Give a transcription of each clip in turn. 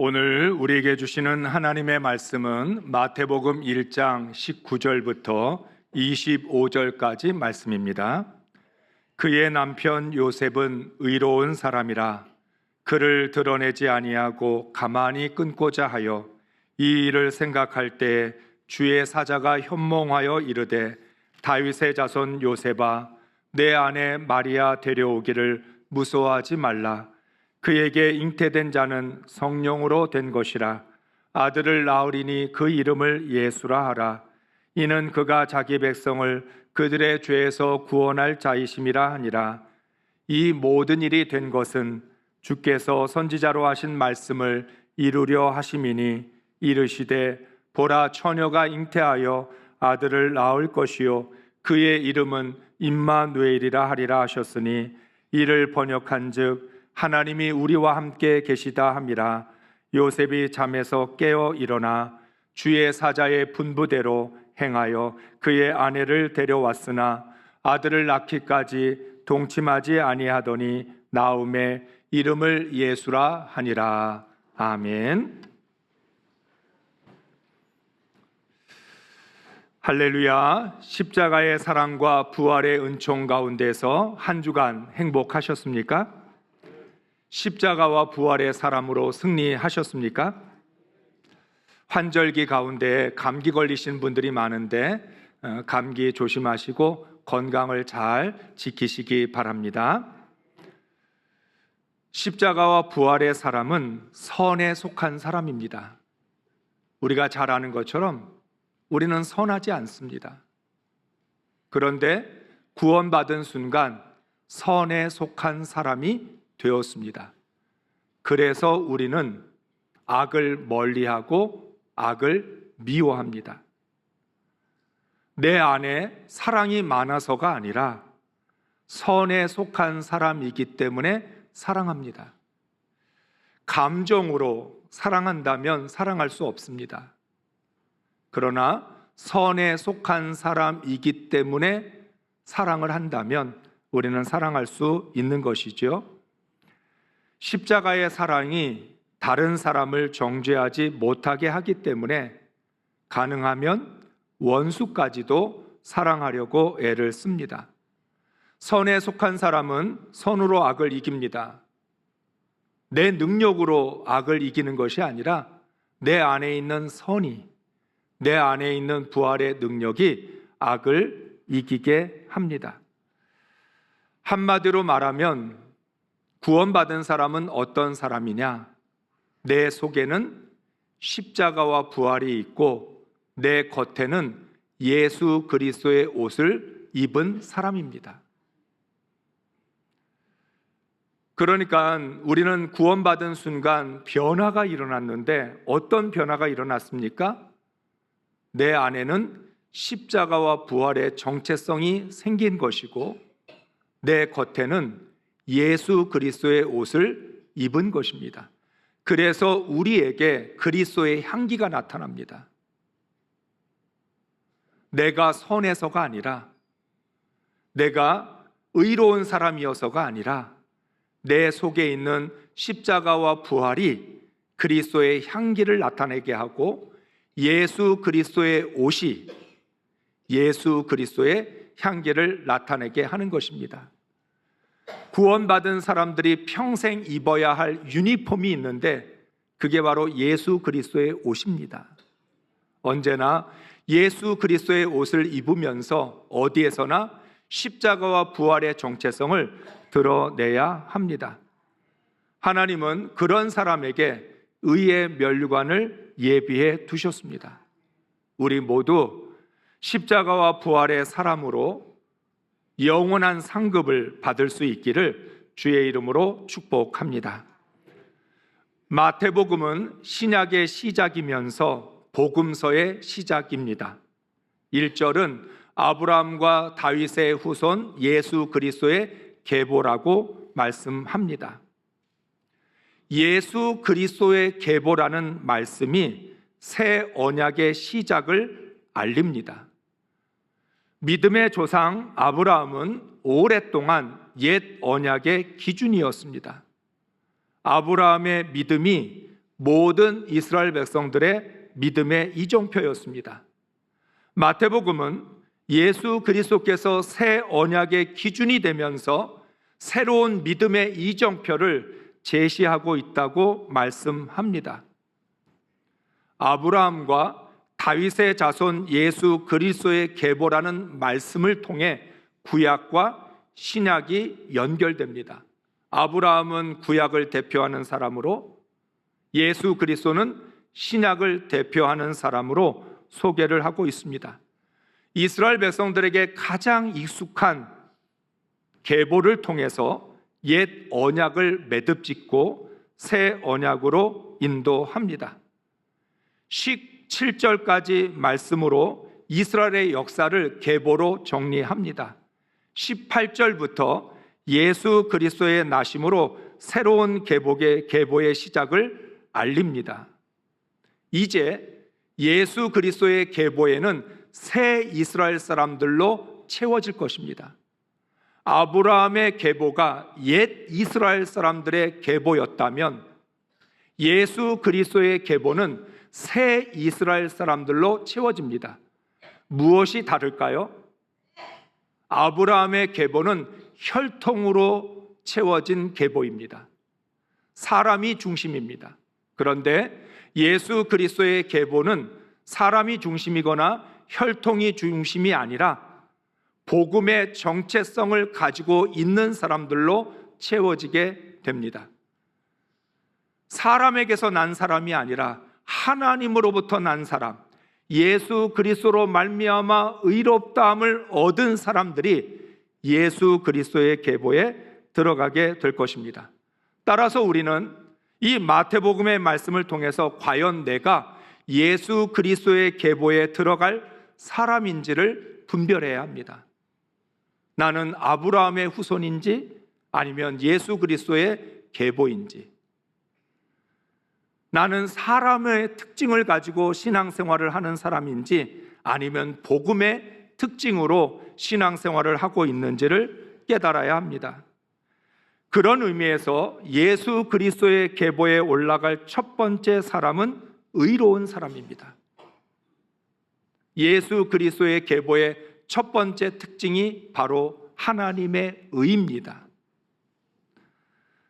오늘 우리에게 주시는 하나님의 말씀은 마태복음 1장 19절부터 25절까지 말씀입니다. 그의 남편 요셉은 의로운 사람이라 그를 드러내지 아니하고 가만히 끊고자 하여 이 일을 생각할 때 주의 사자가 현몽하여 이르되 다윗의 자손 요셉아 내 아내 마리아 데려오기를 무서워하지 말라. 그에게 잉태된 자는 성령으로 된 것이라. 아들을 낳으리니 그 이름을 예수라 하라. 이는 그가 자기 백성을 그들의 죄에서 구원할 자이심이라 하니라. 이 모든 일이 된 것은 주께서 선지자로 하신 말씀을 이루려 하심이니 이르시되 보라 처녀가 잉태하여 아들을 낳을 것이요 그의 이름은 임마누엘이라 하리라 하셨으니 이를 번역한즉 하나님이 우리와 함께 계시다 함이라. 요셉이 잠에서 깨어 일어나 주의 사자의 분부대로 행하여 그의 아내를 데려왔으나 아들을 낳기까지 동침하지 아니하더니 나음에 이름을 예수라 하니라. 아멘. 할렐루야. 십자가의 사랑과 부활의 은총 가운데서 한 주간 행복하셨습니까? 십자가와 부활의 사람으로 승리하셨습니까? 환절기 가운데 감기 걸리신 분들이 많은데 감기 조심하시고 건강을 잘 지키시기 바랍니다. 십자가와 부활의 사람은 선에 속한 사람입니다. 우리가 잘 아는 것처럼 우리는 선하지 않습니다. 그런데 구원받은 순간 선에 속한 사람이 되었습니다. 그래서 우리는 악을 멀리하고 악을 미워합니다. 내 안에 사랑이 많아서가 아니라 선에 속한 사람이기 때문에 사랑합니다. 감정으로 사랑한다면 사랑할 수 없습니다. 그러나 선에 속한 사람이기 때문에 사랑을 한다면 우리는 사랑할 수 있는 것이죠. 십자가의 사랑이 다른 사람을 정죄하지 못하게 하기 때문에 가능하면 원수까지도 사랑하려고 애를 씁니다. 선에 속한 사람은 선으로 악을 이깁니다. 내 능력으로 악을 이기는 것이 아니라 내 안에 있는 선이, 내 안에 있는 부활의 능력이 악을 이기게 합니다. 한마디로 말하면 구원받은 사람은 어떤 사람이냐? 내 속에는 십자가와 부활이 있고 내 겉에는 예수 그리스도의 옷을 입은 사람입니다. 그러니까 우리는 구원받은 순간 변화가 일어났는데 어떤 변화가 일어났습니까? 내 안에는 십자가와 부활의 정체성이 생긴 것이고 내 겉에는 예수 그리스도의 옷을 입은 것입니다. 그래서 우리에게 그리스도의 향기가 나타납니다. 내가 선해서가 아니라 내가 의로운 사람이어서가 아니라 내 속에 있는 십자가와 부활이 그리스도의 향기를 나타내게 하고 예수 그리스도의 옷이 예수 그리스도의 향기를 나타내게 하는 것입니다. 구원받은 사람들이 평생 입어야 할 유니폼이 있는데 그게 바로 예수 그리스도의 옷입니다. 언제나 예수 그리스도의 옷을 입으면서 어디에서나 십자가와 부활의 정체성을 드러내야 합니다. 하나님은 그런 사람에게 의의 면류관을 예비해 두셨습니다. 우리 모두 십자가와 부활의 사람으로 영원한 상급을 받을 수 있기를 주의 이름으로 축복합니다. 마태복음은 신약의 시작이면서 복음서의 시작입니다. 1절은 아브라함과 다윗의 후손 예수 그리스도의 계보라고 말씀합니다. 예수 그리스도의 계보라는 말씀이 새 언약의 시작을 알립니다. 믿음의 조상 아브라함은 오랫동안 옛 언약의 기준이었습니다. 아브라함의 믿음이 모든 이스라엘 백성들의 믿음의 이정표였습니다. 마태복음은 예수 그리스도께서 새 언약의 기준이 되면서 새로운 믿음의 이정표를 제시하고 있다고 말씀합니다. 아브라함과 다윗의 자손 예수 그리스도의 계보라는 말씀을 통해 구약과 신약이 연결됩니다. 아브라함은 구약을 대표하는 사람으로, 예수 그리스도는 신약을 대표하는 사람으로 소개를 하고 있습니다. 이스라엘 백성들에게 가장 익숙한 계보를 통해서 옛 언약을 매듭짓고 새 언약으로 인도합니다. 17절까지 말씀으로 이스라엘의 역사를 계보로 정리합니다. 18절부터 예수 그리스도의 나심으로 새로운 계보의 시작을 알립니다. 이제 예수 그리스도의 계보에는 새 이스라엘 사람들로 채워질 것입니다. 아브라함의 계보가 옛 이스라엘 사람들의 계보였다면 예수 그리스도의 계보는 새 이스라엘 사람들로 채워집니다. 무엇이 다를까요? 아브라함의 계보는 혈통으로 채워진 계보입니다. 사람이 중심입니다. 그런데 예수 그리스도의 계보는 사람이 중심이거나 혈통이 중심이 아니라 복음의 정체성을 가지고 있는 사람들로 채워지게 됩니다. 사람에게서 난 사람이 아니라 하나님으로부터 난 사람, 예수 그리스도로 말미암아 의롭다함을 얻은 사람들이 예수 그리스도의 계보에 들어가게 될 것입니다. 따라서 우리는 이 마태복음의 말씀을 통해서 과연 내가 예수 그리스도의 계보에 들어갈 사람인지를 분별해야 합니다. 나는 아브라함의 후손인지 아니면 예수 그리스도의 계보인지, 나는 사람의 특징을 가지고 신앙생활을 하는 사람인지 아니면 복음의 특징으로 신앙생활을 하고 있는지를 깨달아야 합니다. 그런 의미에서 예수 그리스도의 계보에 올라갈 첫 번째 사람은 의로운 사람입니다. 예수 그리스도의 계보의 첫 번째 특징이 바로 하나님의 의입니다.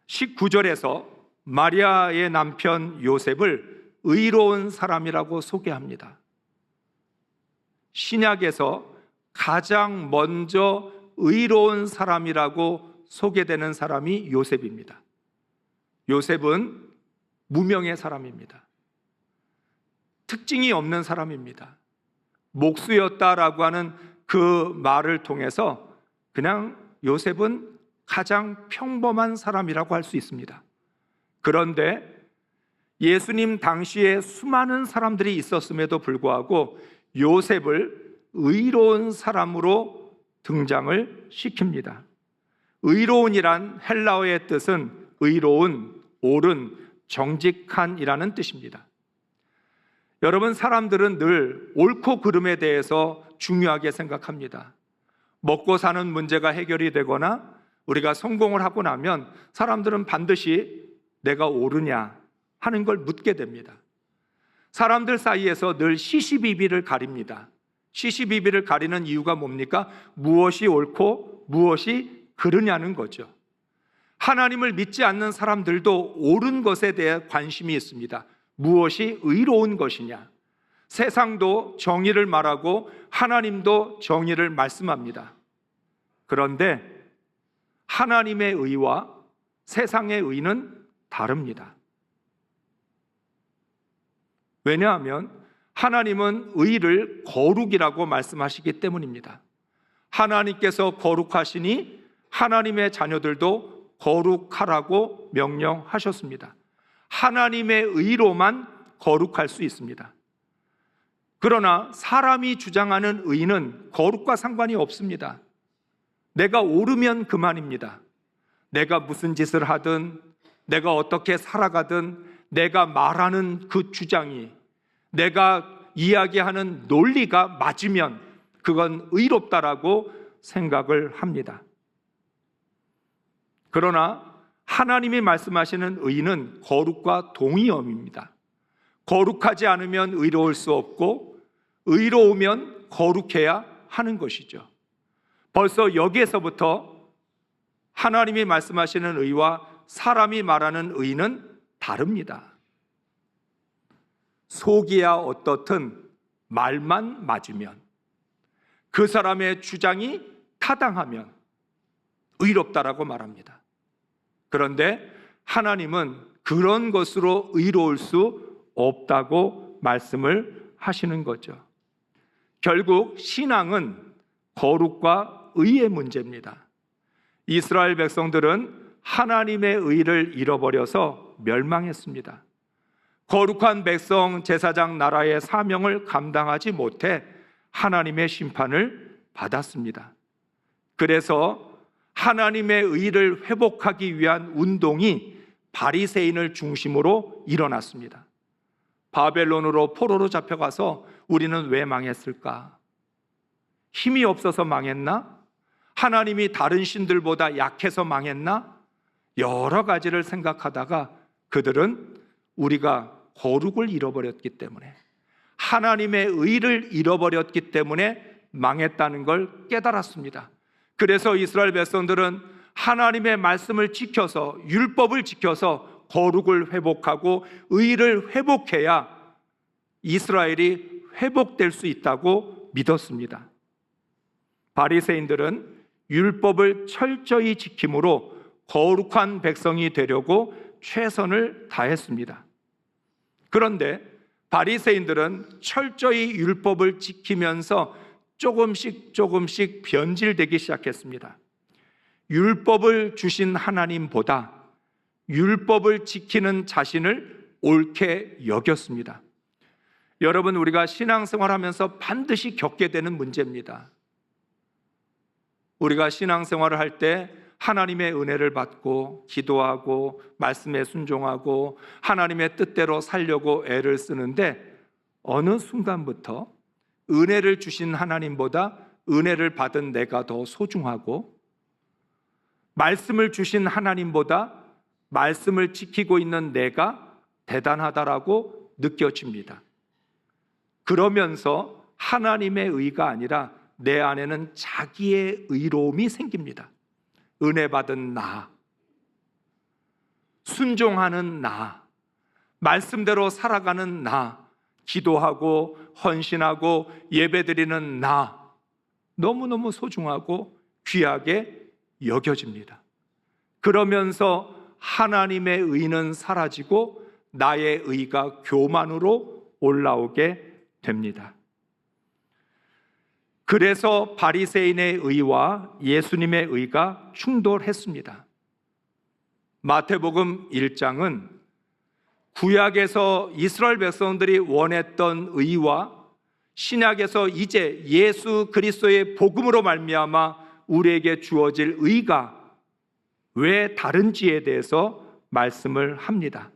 19절에서 마리아의 남편 요셉을 의로운 사람이라고 소개합니다. 신약에서 가장 먼저 의로운 사람이라고 소개되는 사람이 요셉입니다. 요셉은 무명의 사람입니다. 특징이 없는 사람입니다. 목수였다라고 하는 그 말을 통해서 그냥 요셉은 가장 평범한 사람이라고 할 수 있습니다. 그런데 예수님 당시에 수많은 사람들이 있었음에도 불구하고 요셉을 의로운 사람으로 등장을 시킵니다. 의로운이란 헬라어의 뜻은 의로운, 옳은, 정직한이라는 뜻입니다. 여러분, 사람들은 늘 옳고 그름에 대해서 중요하게 생각합니다. 먹고 사는 문제가 해결이 되거나 우리가 성공을 하고 나면 사람들은 반드시 내가 옳으냐 하는 걸 묻게 됩니다. 사람들 사이에서 늘 시시비비를 가립니다. 시시비비를 가리는 이유가 뭡니까? 무엇이 옳고 무엇이 그르냐는 거죠. 하나님을 믿지 않는 사람들도 옳은 것에 대해 관심이 있습니다. 무엇이 의로운 것이냐? 세상도 정의를 말하고 하나님도 정의를 말씀합니다. 그런데 하나님의 의와 세상의 의는 다릅니다. 왜냐하면 하나님은 의를 거룩이라고 말씀하시기 때문입니다. 하나님께서 거룩하시니 하나님의 자녀들도 거룩하라고 명령하셨습니다. 하나님의 의로만 거룩할 수 있습니다. 그러나 사람이 주장하는 의는 거룩과 상관이 없습니다. 내가 옳으면 그만입니다. 내가 무슨 짓을 하든, 내가 어떻게 살아가든, 내가 말하는 그 주장이, 내가 이야기하는 논리가 맞으면 그건 의롭다라고 생각을 합니다. 그러나 하나님이 말씀하시는 의는 거룩과 동의어입니다. 거룩하지 않으면 의로울 수 없고 의로우면 거룩해야 하는 것이죠. 벌써 여기에서부터 하나님이 말씀하시는 의와 사람이 말하는 의는 다릅니다. 속이야 어떻든 말만 맞으면, 그 사람의 주장이 타당하면 의롭다라고 말합니다. 그런데 하나님은 그런 것으로 의로울 수 없다고 말씀을 하시는 거죠. 결국 신앙은 거룩과 의의 문제입니다. 이스라엘 백성들은 하나님의 의를 잃어버려서 멸망했습니다. 거룩한 백성 제사장 나라의 사명을 감당하지 못해 하나님의 심판을 받았습니다. 그래서 하나님의 의를 회복하기 위한 운동이 바리새인을 중심으로 일어났습니다. 바벨론으로 포로로 잡혀가서 우리는 왜 망했을까? 힘이 없어서 망했나? 하나님이 다른 신들보다 약해서 망했나? 여러 가지를 생각하다가 그들은 우리가 거룩을 잃어버렸기 때문에, 하나님의 의를 잃어버렸기 때문에 망했다는 걸 깨달았습니다. 그래서 이스라엘 백성들은 하나님의 말씀을 지켜서, 율법을 지켜서 거룩을 회복하고 의를 회복해야 이스라엘이 회복될 수 있다고 믿었습니다. 바리새인들은 율법을 철저히 지킴으로 거룩한 백성이 되려고 최선을 다했습니다. 그런데 바리새인들은 철저히 율법을 지키면서 조금씩 변질되기 시작했습니다. 율법을 주신 하나님보다 율법을 지키는 자신을 옳게 여겼습니다. 여러분, 우리가 신앙생활하면서 반드시 겪게 되는 문제입니다. 우리가 신앙생활을 할 때 하나님의 은혜를 받고 기도하고 말씀에 순종하고 하나님의 뜻대로 살려고 애를 쓰는데, 어느 순간부터 은혜를 주신 하나님보다 은혜를 받은 내가 더 소중하고, 말씀을 주신 하나님보다 말씀을 지키고 있는 내가 대단하다라고 느껴집니다. 그러면서 하나님의 의가 아니라 내 안에는 자기의 의로움이 생깁니다. 은혜 받은 나, 순종하는 나, 말씀대로 살아가는 나, 기도하고 헌신하고 예배드리는 나, 너무너무 소중하고 귀하게 여겨집니다. 그러면서 하나님의 의는 사라지고 나의 의가 교만으로 올라오게 됩니다. 그래서 바리새인의 의와 예수님의 의가 충돌했습니다. 마태복음 1장은 구약에서 이스라엘 백성들이 원했던 의와 신약에서 이제 예수 그리스도의 복음으로 말미암아 우리에게 주어질 의가 왜 다른지에 대해서 말씀을 합니다.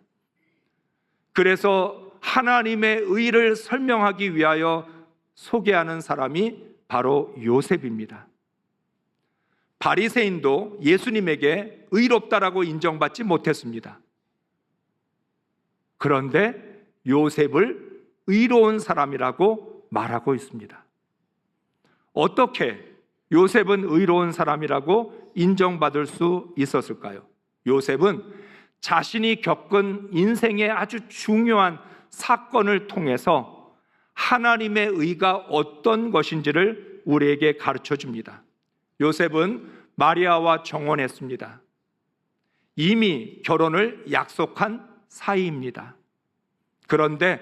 그래서 하나님의 의를 설명하기 위하여 소개하는 사람이 바로 요셉입니다. 바리새인도 예수님에게 의롭다라고 인정받지 못했습니다. 그런데 요셉을 의로운 사람이라고 말하고 있습니다. 어떻게 요셉은 의로운 사람이라고 인정받을 수 있었을까요? 요셉은 자신이 겪은 인생의 아주 중요한 사건을 통해서 하나님의 의가 어떤 것인지를 우리에게 가르쳐 줍니다. 요셉은 마리아와 정혼했습니다. 이미 결혼을 약속한 사이입니다. 그런데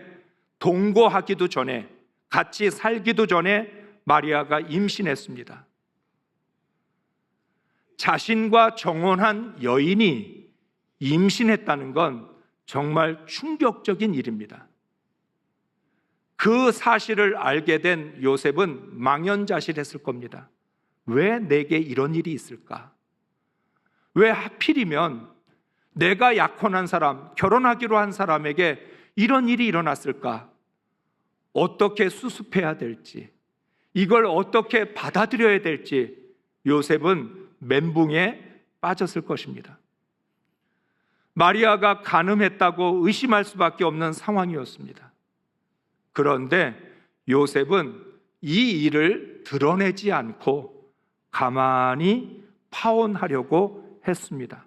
동거하기도 전에, 같이 살기도 전에 마리아가 임신했습니다. 자신과 정혼한 여인이 임신했다는 건 정말 충격적인 일입니다. 그 사실을 알게 된 요셉은 망연자실했을 겁니다. 왜 내게 이런 일이 있을까? 왜 하필이면 내가 약혼한 사람, 결혼하기로 한 사람에게 이런 일이 일어났을까? 어떻게 수습해야 될지, 이걸 어떻게 받아들여야 될지 요셉은 멘붕에 빠졌을 것입니다. 마리아가 간음했다고 의심할 수밖에 없는 상황이었습니다. 그런데 요셉은 이 일을 드러내지 않고 가만히 파혼하려고 했습니다.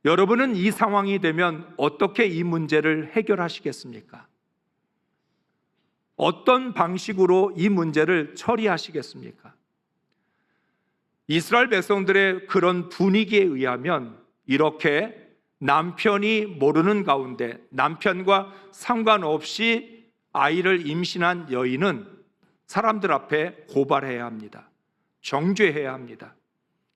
여러분은 이 상황이 되면 어떻게 이 문제를 해결하시겠습니까? 어떤 방식으로 이 문제를 처리하시겠습니까? 이스라엘 백성들의 그런 분위기에 의하면 이렇게 남편이 모르는 가운데 남편과 상관없이 아이를 임신한 여인은 사람들 앞에 고발해야 합니다. 정죄해야 합니다.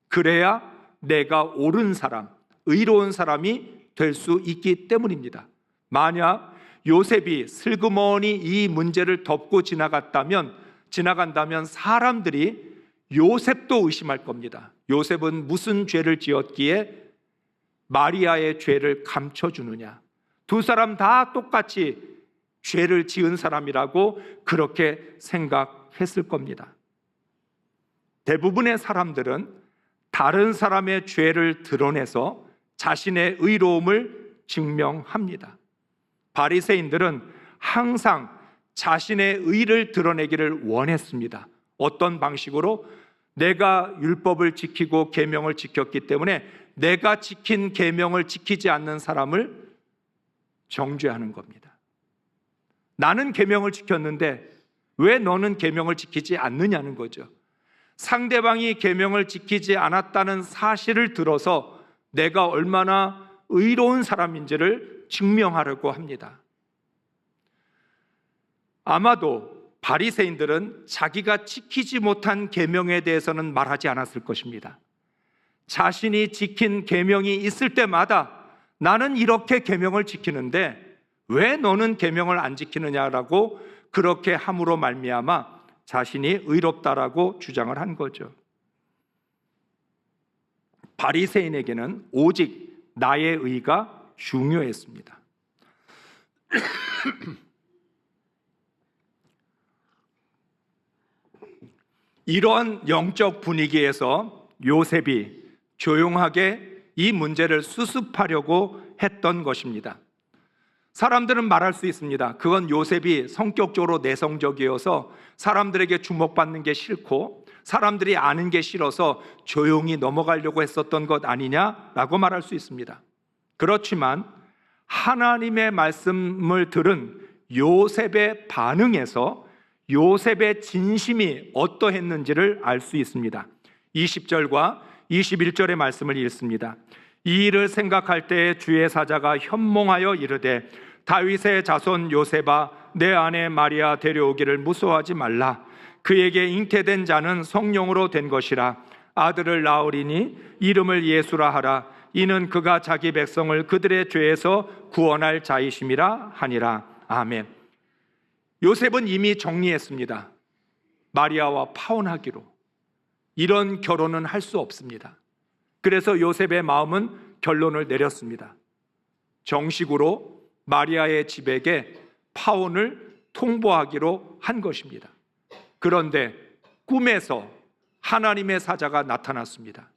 그래야 내가 옳은 사람, 의로운 사람이 될 수 있기 때문입니다. 만약 요셉이 슬그머니 이 문제를 덮고 지나간다면 사람들이 요셉도 의심할 겁니다. 요셉은 무슨 죄를 지었기에 마리아의 죄를 감춰주느냐? 두 사람 다 똑같이 죄를 지은 사람이라고 그렇게 생각했을 겁니다. 대부분의 사람들은 다른 사람의 죄를 드러내서 자신의 의로움을 증명합니다. 바리새인들은 항상 자신의 의를 드러내기를 원했습니다. 어떤 방식으로? 내가 율법을 지키고 계명을 지켰기 때문에 내가 지킨 계명을 지키지 않는 사람을 정죄하는 겁니다. 나는 계명을 지켰는데 왜 너는 계명을 지키지 않느냐는 거죠. 상대방이 계명을 지키지 않았다는 사실을 들어서 내가 얼마나 의로운 사람인지를 증명하려고 합니다. 아마도 바리새인들은 자기가 지키지 못한 계명에 대해서는 말하지 않았을 것입니다. 자신이 지킨 계명이 있을 때마다 나는 이렇게 계명을 지키는데 왜 너는 계명을 안 지키느냐라고 그렇게 함으로 말미암아 자신이 의롭다라고 주장을 한 거죠. 바리새인에게는 오직 나의 의가 중요했습니다. 이러한 영적 분위기에서 요셉이 조용하게 이 문제를 수습하려고 했던 것입니다. 사람들은 말할 수 있습니다. 그건 요셉이 성격적으로 내성적이어서 사람들에게 주목받는 게 싫고 사람들이 아는 게 싫어서 조용히 넘어가려고 했었던 것 아니냐라고 말할 수 있습니다. 그렇지만 하나님의 말씀을 들은 요셉의 반응에서 요셉의 진심이 어떠했는지를 알 수 있습니다. 20절과 21절의 말씀을 읽습니다. 이 일을 생각할 때에 주의 사자가 현몽하여 이르되 다윗의 자손 요셉아 내 아내 마리아 데려오기를 무서워하지 말라. 그에게 잉태된 자는 성령으로 된 것이라. 아들을 낳으리니 이름을 예수라 하라. 이는 그가 자기 백성을 그들의 죄에서 구원할 자이심이라 하니라. 아멘. 요셉은 이미 정리했습니다. 마리아와 파혼하기로. 이런 결혼은 할 수 없습니다. 그래서 요셉의 마음은 결론을 내렸습니다. 정식으로 마리아의 집에게 파혼을 통보하기로 한 것입니다. 그런데 꿈에서 하나님의 사자가 나타났습니다.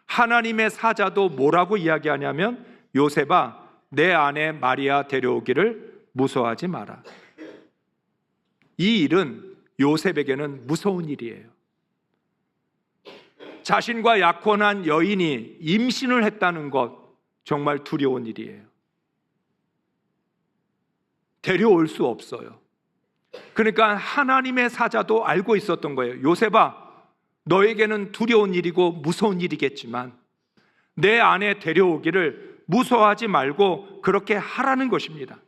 하나님의 사자도 뭐라고 이야기하냐면 요셉아 내 아내 마리아 데려오기를 무서워하지 마라. 이 일은 요셉에게는 무서운 일이에요. 자신과 약혼한 여인이 임신을 했다는 것 정말 두려운 일이에요. 데려올 수 없어요. 그러니까 하나님의 사자도 알고 있었던 거예요. 요셉아, 너에게는 두려운 일이고 무서운 일이겠지만 내 아내 데려오기를 무서워하지 말고 그렇게 하라는 것입니다.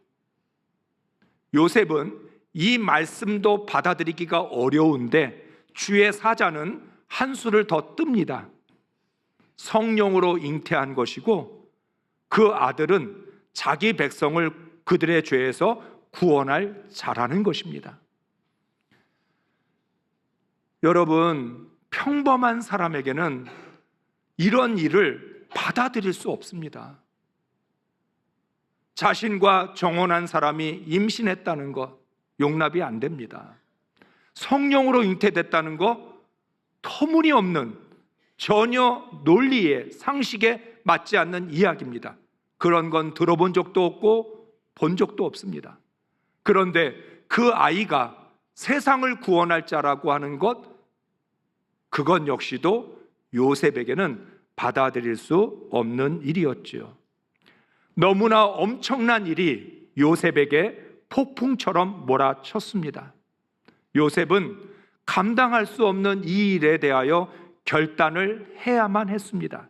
요셉은 이 말씀도 받아들이기가 어려운데 주의 사자는 한수를 더 뜹니다. 성령으로 잉태한 것이고 그 아들은 자기 백성을 그들의 죄에서 구원할 자라는 것입니다. 여러분, 평범한 사람에게는 이런 일을 받아들일 수 없습니다. 자신과 정혼한 사람이 임신했다는 것 용납이 안 됩니다. 성령으로 잉태됐다는 것 터무니없는 전혀 논리에 상식에 맞지 않는 이야기입니다. 그런 건 들어본 적도 없고 본 적도 없습니다. 그런데 그 아이가 세상을 구원할 자라고 하는 것, 그건 역시도 요셉에게는 받아들일 수 없는 일이었지요. 너무나 엄청난 일이 요셉에게 폭풍처럼 몰아쳤습니다. 요셉은 감당할 수 없는 이 일에 대하여 결단을 해야만 했습니다.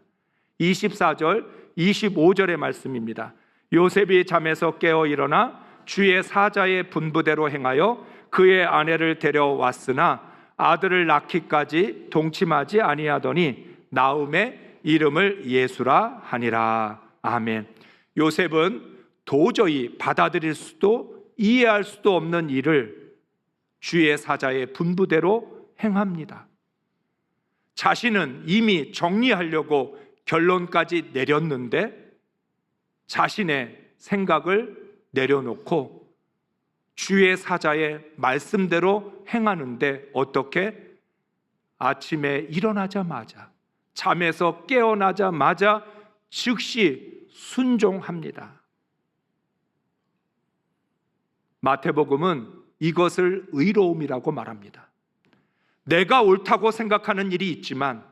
24절, 25절의 말씀입니다. 요셉이 잠에서 깨어 일어나 주의 사자의 분부대로 행하여 그의 아내를 데려왔으나 아들을 낳기까지 동침하지 아니하더니 나음의 이름을 예수라 하니라. 아멘. 요셉은 도저히 받아들일 수도 이해할 수도 없는 일을 주의 사자의 분부대로 행합니다. 자신은 이미 정리하려고 결론까지 내렸는데 자신의 생각을 내려놓고 주의 사자의 말씀대로 행하는데 어떻게? 아침에 일어나자마자, 잠에서 깨어나자마자 즉시 순종합니다. 마태복음은 이것을 의로움이라고 말합니다. 내가 옳다고 생각하는 일이 있지만,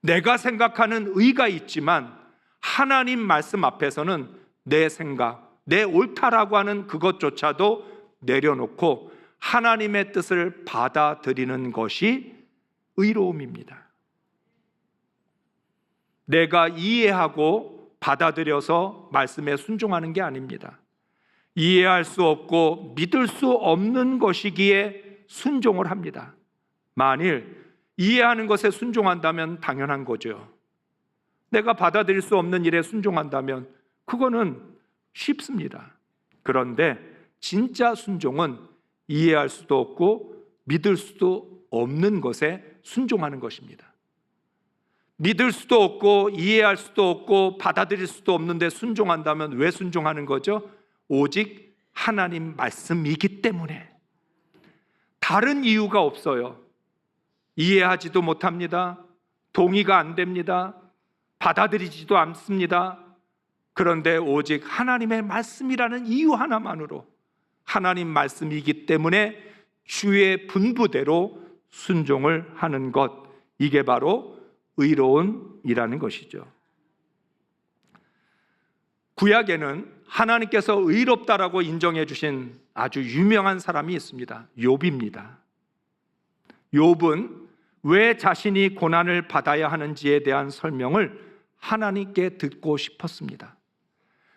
내가 생각하는 의가 있지만 하나님 말씀 앞에서는 내 생각, 내 옳다라고 하는 그것조차도 내려놓고 하나님의 뜻을 받아들이는 것이 의로움입니다. 내가 이해하고 받아들여서 말씀에 순종하는 게 아닙니다. 이해할 수 없고 믿을 수 없는 것이기에 순종을 합니다. 만일 이해하는 것에 순종한다면 당연한 거죠. 내가 받아들일 수 없는 일에 순종한다면 그거는 쉽습니다. 그런데 진짜 순종은 이해할 수도 없고 믿을 수도 없는 것에 순종하는 것입니다. 믿을 수도 없고 이해할 수도 없고 받아들일 수도 없는데 순종한다면 왜 순종하는 거죠? 오직 하나님 말씀이기 때문에. 다른 이유가 없어요. 이해하지도 못합니다. 동의가 안 됩니다. 받아들이지도 않습니다. 그런데 오직 하나님의 말씀이라는 이유 하나만으로, 하나님 말씀이기 때문에 주의 분부대로 순종을 하는 것, 이게 바로 의로움이라는 것이죠. 구약에는 하나님께서 의롭다라고 인정해 주신 아주 유명한 사람이 있습니다. 욥입니다. 욥은 왜 자신이 고난을 받아야 하는지에 대한 설명을 하나님께 듣고 싶었습니다.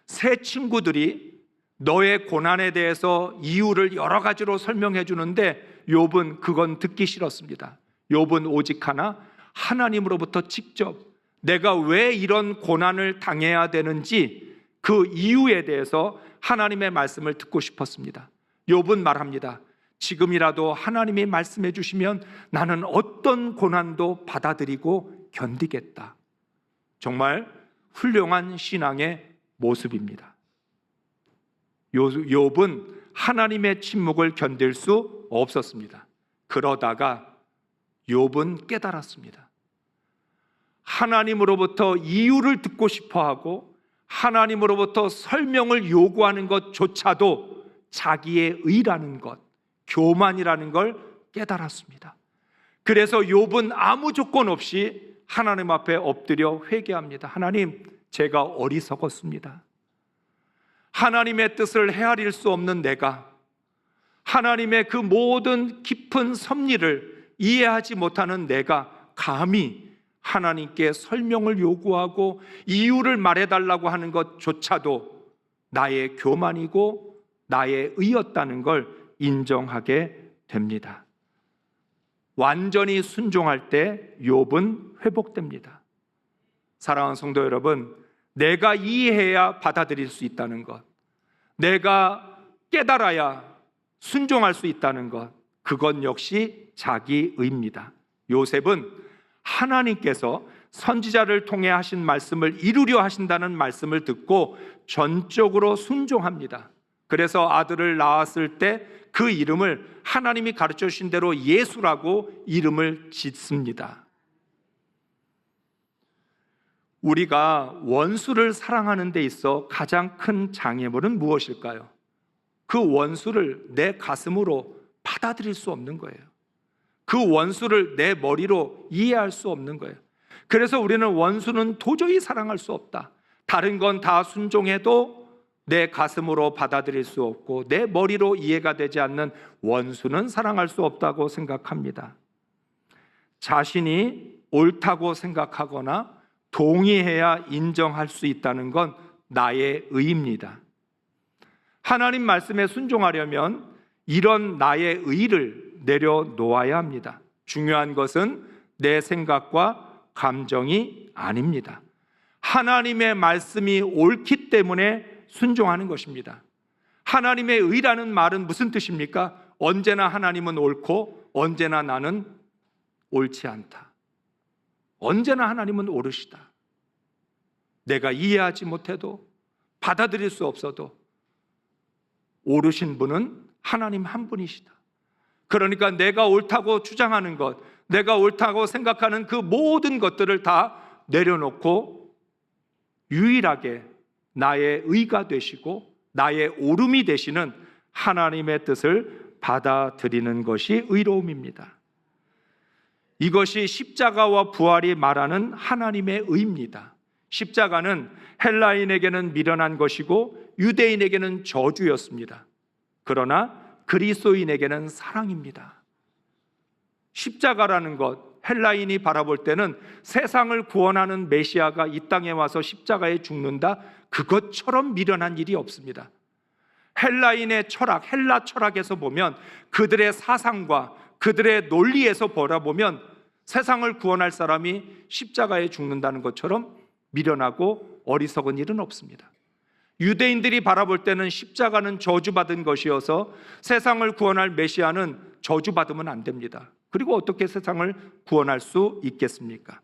새 친구들이 너의 고난에 대해서 이유를 여러 가지로 설명해 주는데 욥은 그건 듣기 싫었습니다. 욥은 오직 하나, 하나님으로부터 직접 내가 왜 이런 고난을 당해야 되는지 그 이유에 대해서 하나님의 말씀을 듣고 싶었습니다. 욥은 말합니다. 지금이라도 하나님이 말씀해 주시면 나는 어떤 고난도 받아들이고 견디겠다. 정말 훌륭한 신앙의 모습입니다. 욥은 하나님의 침묵을 견딜 수 없었습니다. 그러다가 욥은 깨달았습니다. 하나님으로부터 이유를 듣고 싶어하고 하나님으로부터 설명을 요구하는 것조차도 자기의 의라는 것, 교만이라는 걸 깨달았습니다. 그래서 욥은 아무 조건 없이 하나님 앞에 엎드려 회개합니다. 하나님, 제가 어리석었습니다. 하나님의 뜻을 헤아릴 수 없는 내가, 하나님의 그 모든 깊은 섭리를 이해하지 못하는 내가 감히 하나님께 설명을 요구하고 이유를 말해달라고 하는 것조차도 나의 교만이고 나의 의였다는 걸 인정하게 됩니다. 완전히 순종할 때 욥은 회복됩니다. 사랑하는 성도 여러분, 내가 이해해야 받아들일 수 있다는 것, 내가 깨달아야 순종할 수 있다는 것, 그건 역시 자기의입니다. 요셉은 하나님께서 선지자를 통해 하신 말씀을 이루려 하신다는 말씀을 듣고 전적으로 순종합니다. 그래서 아들을 낳았을 때 그 이름을 하나님이 가르쳐 주신 대로 예수라고 이름을 짓습니다. 우리가 원수를 사랑하는 데 있어 가장 큰 장애물은 무엇일까요? 그 원수를 내 가슴으로 받아들일 수 없는 거예요. 그 원수를 내 머리로 이해할 수 없는 거예요. 그래서 우리는 원수는 도저히 사랑할 수 없다. 다른 건 다 순종해도 내 가슴으로 받아들일 수 없고 내 머리로 이해가 되지 않는 원수는 사랑할 수 없다고 생각합니다. 자신이 옳다고 생각하거나 동의해야 인정할 수 있다는 건 나의 의입니다. 하나님 말씀에 순종하려면 이런 나의 의를 내려놓아야 합니다. 중요한 것은 내 생각과 감정이 아닙니다. 하나님의 말씀이 옳기 때문에 순종하는 것입니다. 하나님의 의라는 말은 무슨 뜻입니까? 언제나 하나님은 옳고 언제나 나는 옳지 않다. 언제나 하나님은 옳으시다. 내가 이해하지 못해도 받아들일 수 없어도 옳으신 분은 하나님 한 분이시다. 그러니까 내가 옳다고 주장하는 것, 내가 옳다고 생각하는 그 모든 것들을 다 내려놓고 유일하게 나의 의가 되시고 나의 옳음이 되시는 하나님의 뜻을 받아들이는 것이 의로움입니다. 이것이 십자가와 부활이 말하는 하나님의 의입니다. 십자가는 헬라인에게는 미련한 것이고 유대인에게는 저주였습니다. 그러나 그리스도인에게는 사랑입니다. 십자가라는 것, 헬라인이 바라볼 때는 세상을 구원하는 메시아가 이 땅에 와서 십자가에 죽는다, 그것처럼 미련한 일이 없습니다. 헬라인의 철학, 헬라 철학에서 보면 그들의 사상과 그들의 논리에서 바라보면 세상을 구원할 사람이 십자가에 죽는다는 것처럼 미련하고 어리석은 일은 없습니다. 유대인들이 바라볼 때는 십자가는 저주받은 것이어서 세상을 구원할 메시아는 저주받으면 안 됩니다. 그리고 어떻게 세상을 구원할 수 있겠습니까?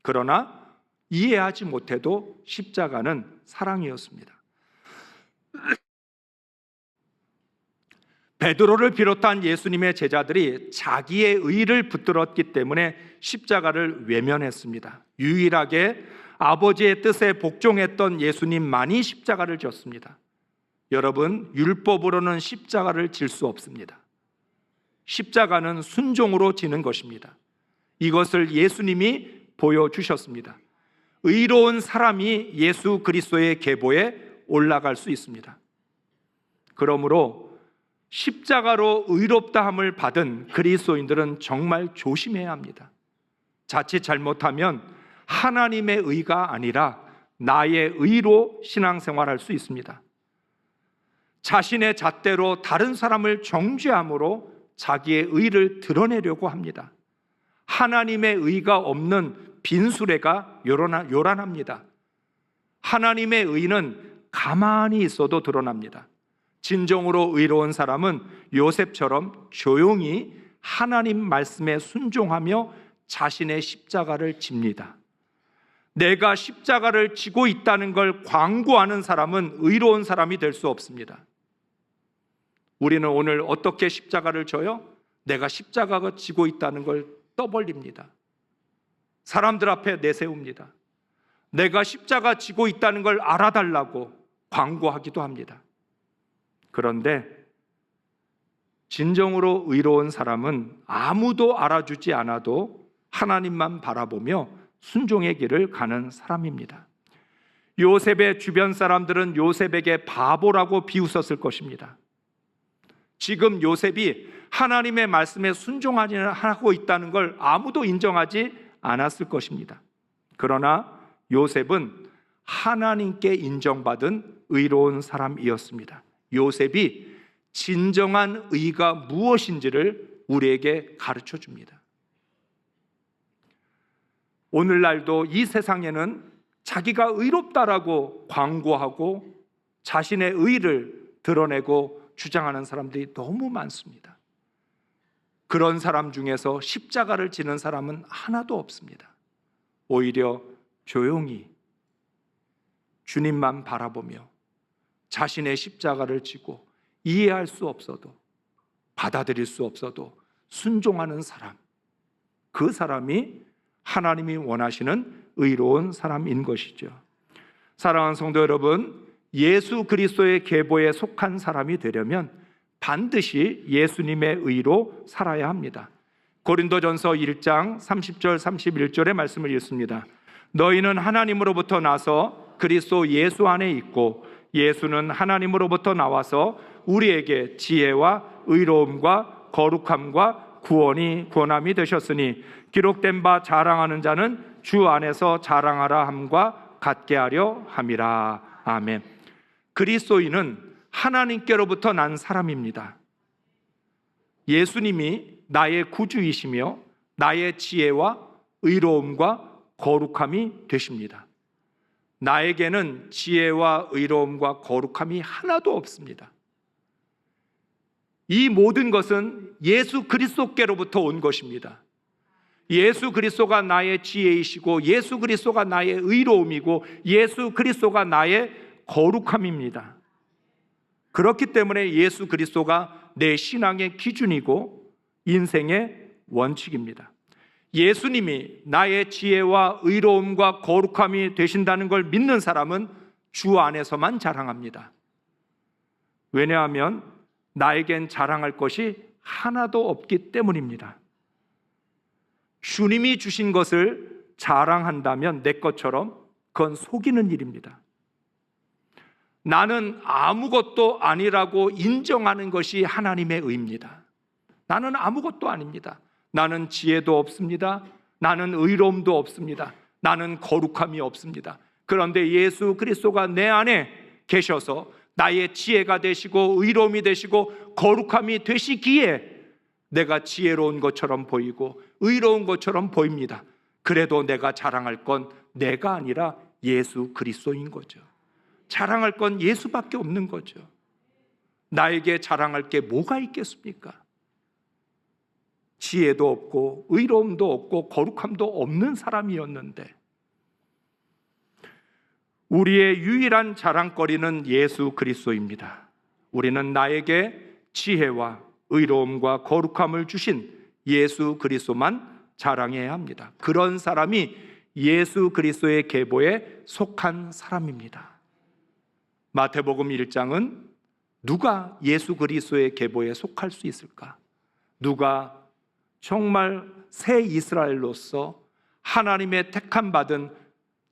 그러나 이해하지 못해도 십자가는 사랑이었습니다. 베드로를 비롯한 예수님의 제자들이 자기의 의를 붙들었기 때문에 십자가를 외면했습니다. 유일하게 아버지의 뜻에 복종했던 예수님만이 십자가를 졌습니다. 여러분, 율법으로는 십자가를 질 수 없습니다. 십자가는 순종으로 지는 것입니다. 이것을 예수님이 보여주셨습니다. 의로운 사람이 예수 그리스도의 계보에 올라갈 수 있습니다. 그러므로 십자가로 의롭다함을 받은 그리스도인들은 정말 조심해야 합니다. 자칫 잘못하면 하나님의 의가 아니라 나의 의로 신앙생활할 수 있습니다. 자신의 잣대로 다른 사람을 정죄함으로 자기의 의를 드러내려고 합니다. 하나님의 의가 없는 빈수레가 요란합니다. 하나님의 의는 가만히 있어도 드러납니다. 진정으로 의로운 사람은 요셉처럼 조용히 하나님 말씀에 순종하며 자신의 십자가를 집니다. 내가 십자가를 지고 있다는 걸 광고하는 사람은 의로운 사람이 될 수 없습니다. 우리는 오늘 어떻게 십자가를 져요? 내가 십자가가 지고 있다는 걸 떠벌립니다. 사람들 앞에 내세웁니다. 내가 십자가 지고 있다는 걸 알아달라고 광고하기도 합니다. 그런데 진정으로 의로운 사람은 아무도 알아주지 않아도 하나님만 바라보며 순종의 길을 가는 사람입니다. 요셉의 주변 사람들은 요셉에게 바보라고 비웃었을 것입니다. 지금 요셉이 하나님의 말씀에 순종하고 있다는 걸 아무도 인정하지 않았을 것입니다. 그러나 요셉은 하나님께 인정받은 의로운 사람이었습니다. 요셉이 진정한 의가 무엇인지를 우리에게 가르쳐 줍니다. 오늘날도 이 세상에는 자기가 의롭다라고 광고하고 자신의 의를 드러내고 주장하는 사람들이 너무 많습니다. 그런 사람 중에서 십자가를 지는 사람은 하나도 없습니다. 오히려 조용히 주님만 바라보며 자신의 십자가를 지고 이해할 수 없어도 받아들일 수 없어도 순종하는 사람, 그 사람이 하나님이 원하시는 의로운 사람인 것이죠. 사랑하는 성도 여러분, 예수 그리스도의 계보에 속한 사람이 되려면 반드시 예수님의 의로 살아야 합니다. 고린도전서 1장 30절 31절의 말씀을 읽습니다. 너희는 하나님으로부터 나서 그리스도 예수 안에 있고 예수는 하나님으로부터 나와서 우리에게 지혜와 의로움과 거룩함과 구원함이 되셨으니 기록된 바 자랑하는 자는 주 안에서 자랑하라 함과 같게 하려 함이라. 아멘. 그리스도인은 하나님께로부터 난 사람입니다. 예수님이 나의 구주이시며 나의 지혜와 의로움과 거룩함이 되십니다. 나에게는 지혜와 의로움과 거룩함이 하나도 없습니다. 이 모든 것은 예수 그리스도께로부터 온 것입니다. 예수 그리스도가 나의 지혜이시고 예수 그리스도가 나의 의로움이고 예수 그리스도가 나의 거룩함입니다. 그렇기 때문에 예수 그리스도가 내 신앙의 기준이고 인생의 원칙입니다. 예수님이 나의 지혜와 의로움과 거룩함이 되신다는 걸 믿는 사람은 주 안에서만 자랑합니다. 왜냐하면 나에겐 자랑할 것이 하나도 없기 때문입니다. 주님이 주신 것을 자랑한다면 내 것처럼 그건 속이는 일입니다. 나는 아무것도 아니라고 인정하는 것이 하나님의 의입니다. 나는 아무것도 아닙니다. 나는 지혜도 없습니다. 나는 의로움도 없습니다. 나는 거룩함이 없습니다. 그런데 예수 그리스도가 내 안에 계셔서 나의 지혜가 되시고 의로움이 되시고 거룩함이 되시기에 내가 지혜로운 것처럼 보이고 의로운 것처럼 보입니다. 그래도 내가 자랑할 건 내가 아니라 예수 그리스도인 거죠. 자랑할 건 예수밖에 없는 거죠. 나에게 자랑할 게 뭐가 있겠습니까? 지혜도 없고 의로움도 없고 거룩함도 없는 사람이었는데 우리의 유일한 자랑거리는 예수 그리스도입니다. 우리는 나에게 지혜와 의로움과 거룩함을 주신 예수 그리스도만 자랑해야 합니다. 그런 사람이 예수 그리스도의 계보에 속한 사람입니다. 마태복음 1장은 누가 예수 그리스도의 계보에 속할 수 있을까? 누가 정말 새 이스라엘로서 하나님의 택함 받은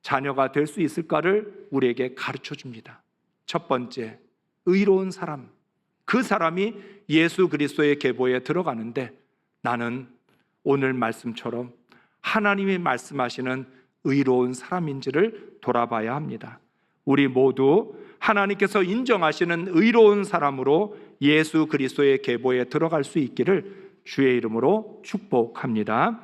자녀가 될 수 있을까를 우리에게 가르쳐 줍니다. 첫 번째, 의로운 사람. 그 사람이 예수 그리스도의 계보에 들어가는데 나는 오늘 말씀처럼 하나님이 말씀하시는 의로운 사람인지를 돌아봐야 합니다. 우리 모두 하나님께서 인정하시는 의로운 사람으로 예수 그리스도의 계보에 들어갈 수 있기를 주의 이름으로 축복합니다.